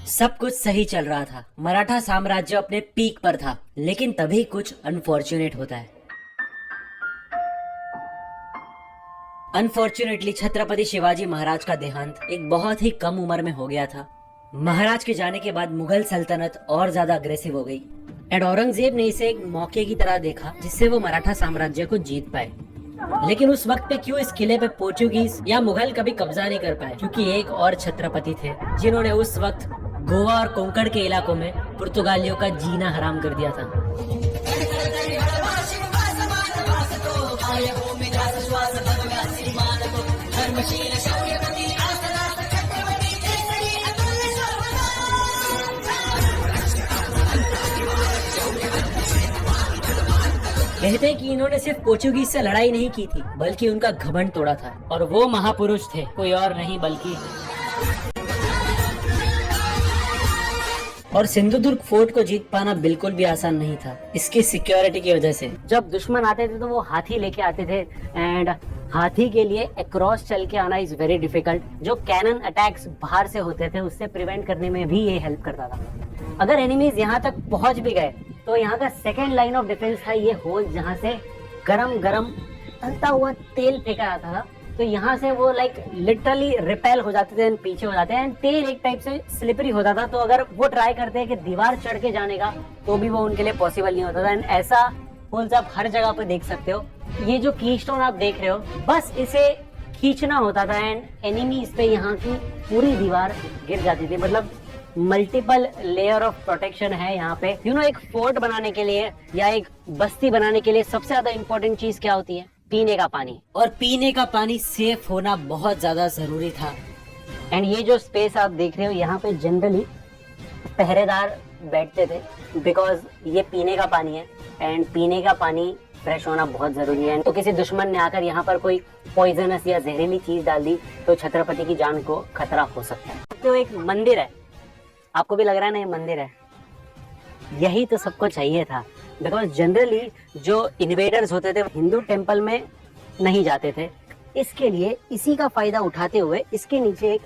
सब कुछ सही चल रहा था। मराठा साम्राज्य अपने पीक पर था, लेकिन तभी कुछ अनफॉर्चुनेट होता है। अनफॉर्चुनेटली छत्रपति शिवाजी महाराज का देहांत एक बहुत ही कम उम्र में हो गया था। महाराज के जाने के बाद मुगल सल्तनत और ज्यादा अग्रेसिव हो गई एंड औरंगजेब ने इसे एक मौके की तरह देखा जिससे वो मराठा साम्राज्य को जीत पाए। लेकिन उस वक्त पे क्यों इस किले पे पोर्चुगीज या मुगल कभी कब्जा नहीं कर पाए? क्योंकि एक और छत्रपति थे जिन्होंने उस वक्त गोवा और कोंकण के इलाकों में पुर्तगालियों का जीना हराम कर दिया था। कहते हैं कि इन्होंने सिर्फ पोर्चुगीज से लड़ाई नहीं की थी, बल्कि उनका घमंड तोड़ा था। और वो महापुरुष थे कोई और नहीं बल्कि और सिंधुदुर्ग फोर्ट को जीत पाना बिल्कुल भी आसान नहीं था इसकी सिक्योरिटी की वजह से। जब दुश्मन आते थे तो वो हाथी लेके आते थे एंड हाथी के लिए अक्रॉस चल के आना इज वेरी डिफिकल्ट। जो कैनन अटैक्स बाहर से होते थे उससे प्रिवेंट करने में भी ये हेल्प करता था। अगर एनिमीज यहाँ तक पहुंच भी गए तो यहाँ का सेकेंड लाइन ऑफ डिफेंस था ये होल, जहाँ से गरम गरम तलता हुआ तेल फेंका जाता था। तो यहाँ से वो लाइक लिटरली रिपेल हो जाते थे एंड पीछे हो जाते हैं एंड तेल एक टाइप से स्लिपरी होता था। तो अगर वो ट्राई करते हैं कि दीवार चढ़ के जाने का तो भी वो उनके लिए पॉसिबल नहीं होता था। एंड ऐसा होल्स आप हर जगह पे देख सकते हो। ये जो कीस्टोन आप देख रहे हो, बस इसे खींचना होता था एंड एनिमीज पे यहाँ की पूरी दीवार गिर जाती थी। मतलब मल्टीपल लेयर ऑफ प्रोटेक्शन है यहाँ पे। एक फोर्ट बनाने के लिए या एक बस्ती बनाने के लिए सबसे ज्यादा इम्पोर्टेंट चीज क्या होती है? पीने का पानी। और पीने का पानी सेफ होना बहुत ज्यादा जरूरी था। एंड ये जो स्पेस आप देख रहे हो यहाँ पे जनरली पहरेदार बैठते थे बिकॉज ये पीने का पानी है एंड पीने का पानी फ्रेश होना बहुत जरूरी है। तो किसी दुश्मन ने आकर यहाँ पर कोई पॉइजनस या जहरीली चीज डाल दी तो छत्रपति की जान को खतरा हो सकता है। तो एक मंदिर है, आपको भी लग रहा है ना ये मंदिर है, यही तो सबको चाहिए था। बिकॉज जनरली जो इन्वेडर्स होते थे हिंदू टेम्पल में नहीं जाते थे। इसके लिए इसी का फायदा उठाते हुए इसके नीचे एक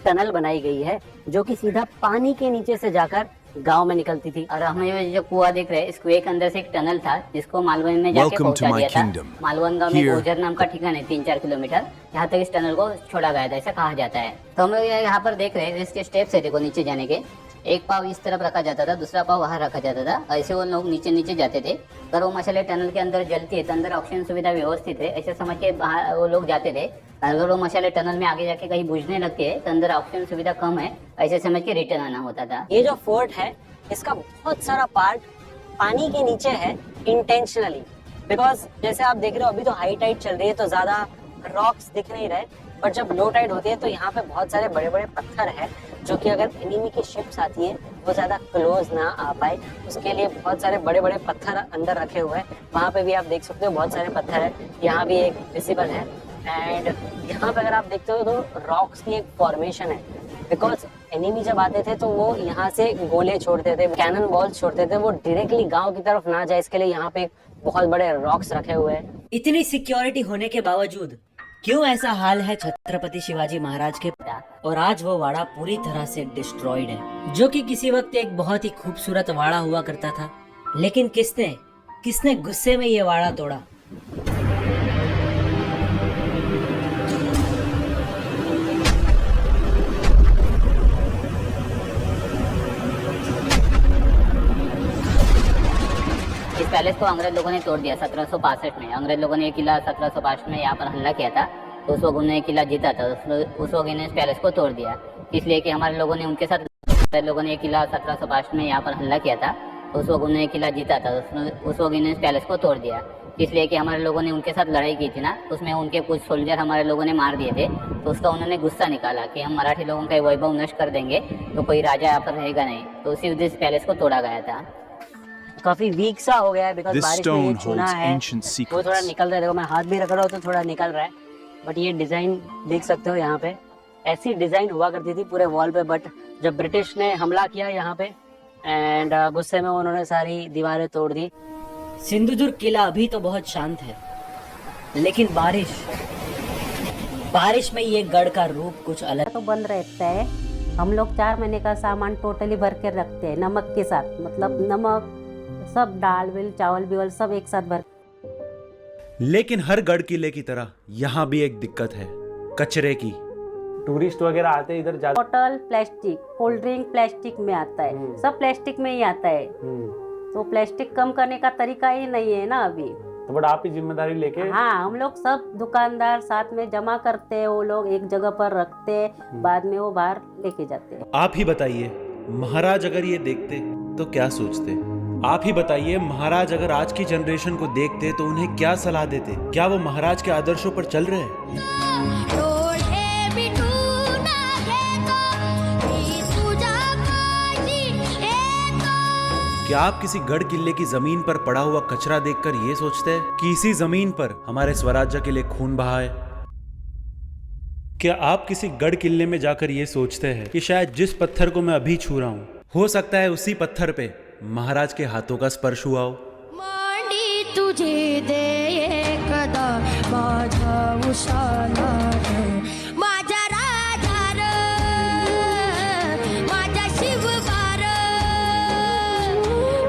टनल बनाई गई है जो कि सीधा पानी के नीचे से जाकर गांव में निकलती थी। और हम ये जो कुआं देख रहे हैं, इस कुएं के अंदर से एक टनल था जिसको मालवन में जाके पहुंचा दिया था। मालवन गांव में गोजर नाम का ठिकाना है 3-4 किलोमीटर, यहाँ तक इस टनल को छोड़ा गया था, ऐसा कहा जाता है। तो हम लोग यहाँ पर देख रहे हैं इसके स्टेप्स है, देखो नीचे जाने के। एक पाव इस तरफ रखा जाता था, दूसरा पाव वहाँ रखा जाता था। ऐसे वो लोग नीचे नीचे जाते थे। अगर वो मसाले टनल के अंदर जलती है तो अंदर ऑक्सीजन सुविधा व्यवस्थित है ऐसे समझ के बाहर वो लोग जाते थे। अगर वो मसाले टनल में आगे जाके कहीं बुझने लगते हैं तो अंदर ऑक्सीजन सुविधा कम है ऐसे समझ के रिटर्न आना होता था। ये जो फोर्ट है इसका बहुत सारा पार्ट पानी के नीचे है इंटेंशनली। बिकॉज जैसे आप देख रहे हो अभी तो हाई टाइड चल रही है तो ज्यादा रॉक्स दिख नहीं रहे, बट जब लो टाइड होती है तो यहाँ पे बहुत सारे बड़े बड़े पत्थर है जो कि अगर एनिमी की शिप्स आती है वो ज्यादा क्लोज ना आ पाए उसके लिए बहुत सारे बड़े बड़े पत्थर अंदर रखे हुए हैं। वहाँ पे भी आप देख सकते हो बहुत सारे पत्थर है, यहाँ भी एक विजिबल है। एंड यहाँ पे अगर आप देखते हो तो रॉक्स की एक फॉर्मेशन है। बिकॉज एनिमी जब आते थे तो वो यहाँ से गोले छोड़ते थे, कैनन बॉल्स छोड़ते थे, वो डायरेक्टली गांव की तरफ ना जाए इसके लिए यहाँ पे बहुत बड़े रॉक्स रखे हुए हैं। इतनी सिक्योरिटी होने के बावजूद क्यों ऐसा हाल है छत्रपति शिवाजी महाराज के? और आज वो वाड़ा पूरी तरह से डिस्ट्रॉयड है, जो कि किसी वक्त एक बहुत ही खूबसूरत वाड़ा हुआ करता था। लेकिन किसने गुस्से में ये वाड़ा तोड़ा? इस पैलेस को अंग्रेज लोगों ने तोड़ दिया 1765 में। अंग्रेज लोगों ने ये किला 1762 में यहाँ पर हमला किया था तो उस वक्त उन्होंने किला जीता था। उस वक्त इन्हें इस पैलेस को तोड़ दिया इसलिए कि हमारे लोगों ने उनके साथ लोगों ने ये किला 1762 में यहाँ पर हमला किया था तो उस वक्त उन्होंने किला जीता था। उस वक्त इन्हें इस पैलेस को तोड़ दिया इसलिए कि हमारे लोगों ने उनके साथ लड़ाई की थी ना, उसमें उनके कुछ सोल्जर हमारे लोगों ने मार दिए थे। तो उसका उन्होंने गुस्सा निकाला कि हम मराठी लोगों का वैभव नष्ट कर देंगे तो कोई राजा यहाँ पर रहेगा नहीं। तो उसी उद्देश्य इस पैलेस को तोड़ा गया था। काफी वीक सा हो गया है बिकॉज बारिश में ये चूना है वो थोड़ा निकल रहा है। देखो मैं हाथ भी रख रहा हूँ तो थोड़ा निकल रहा है। बट ये डिजाइन देख सकते हो, यहाँ पे ऐसी डिजाइन हुआ करती थी पूरे वॉल पे। बट जब ब्रिटिश ने हमला किया यहाँ पे एंड गुस्से में उन्होंने सारी दीवारें तोड़ दी। सिंधुदुर्ग किला अभी तो बहुत शांत है, लेकिन बारिश में ये गढ़ का रूप कुछ अलग तो बंद रहता है हम लोग 4 महीने का सामान टोटली भर के रखते हैं नमक के साथ, मतलब नमक सब दाल विल चावल बिवल सब एक साथ भर। लेकिन हर गढ़ किले की तरह यहाँ भी एक दिक्कत है, कचरे की। टूरिस्ट वगैरह आते हैं इधर ज्यादा। बोतल प्लास्टिक, कोल्ड ड्रिंक प्लास्टिक में आता है, सब प्लास्टिक में ही आता है। तो प्लास्टिक कम करने का तरीका ही नहीं है ना अभी। तो बट आप ही जिम्मेदारी लेके। हाँ, हम लोग सब दुकानदार साथ में जमा करते हैं, वो लोग एक जगह पर रखते हैं, बाद में वो बाहर लेके जाते हैं। आप ही बताइए, महाराज अगर ये देखते तो क्या सोचते? आप ही बताइए, महाराज अगर आज की जनरेशन को देखते तो उन्हें क्या सलाह देते? क्या वो महाराज के आदर्शों पर चल रहे हैं? क्या आप किसी गढ़ किले की जमीन पर पड़ा हुआ कचरा देखकर ये सोचते हैं कि इसी जमीन पर हमारे स्वराज्य के लिए खून बहा है? क्या आप किसी गढ़ किले में जाकर ये सोचते हैं कि शायद जिस पत्थर को मैं अभी छू रहा हूं, हो सकता है उसी पत्थर पे महाराज के हाथों का स्पर्श हुआ हो? मांडी तुझे दे एकदा माझा उशाला माझा राजा र माझा शिवबार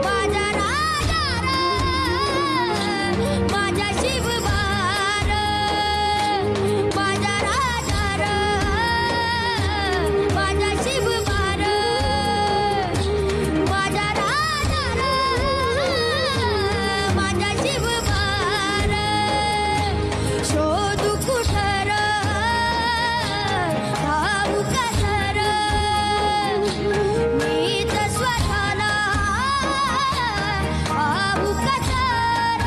माझा राजा र माझा शिवबार माझा राजा र माझा शिवबार माझा राजा र माझा शिवबार शोधू कुठर धावू कसर मी तर स्वतःला आऊ कसर